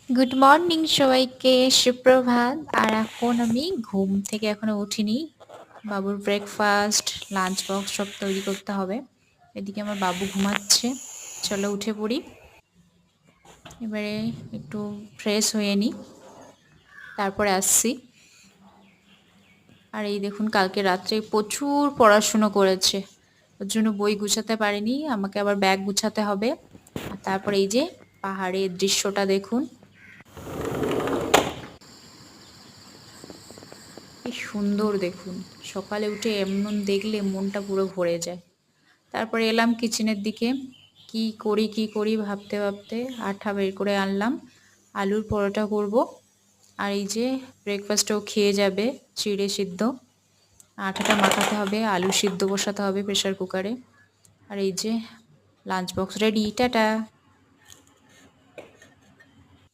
Good morning সবাইকে, সুপ্রভাত। আর এখন আমি ঘুম থেকে এখনো উঠিনি। বাবুর ব্রেকফাস্ট, লাঞ্চ বক্স সব তৈরি করতে হবে। এদিকে আমার বাবু ঘুমাচ্ছে। চলো উঠে পড়ি। এবারে একটু ফ্রেশ হয়ে নিই, তারপরে আসছি। আর এই দেখুন, কালকে রাত্রে প্রচুর পড়াশুনো করেছে, ওর জন্য বই গুছাতে পারিনি, আমাকে আবার ব্যাগ গুছাতে হবে। আর তারপরে এই যে পাহাড়ের দৃশ্যটা দেখুন, কি সুন্দর দেখুন। সকালে উঠে এমন দেখলে মনটা পুরো ভরে যায়। তারপরে এলাম কিচেনের দিকে, কি করি ভাবতে ভাবতে আটা বের করে আনলাম। আলুর পরোটা করব। আর এই যে ব্রেকফাস্টও খেয়ে যাবে, চিড়ে সিদ্ধ। আটাটা মাখাতে হবে, আলু সিদ্ধ বসাতে হবে প্রেসার কুকারে। আর এই যে লাঞ্চ বক্স রেডি, টাটা।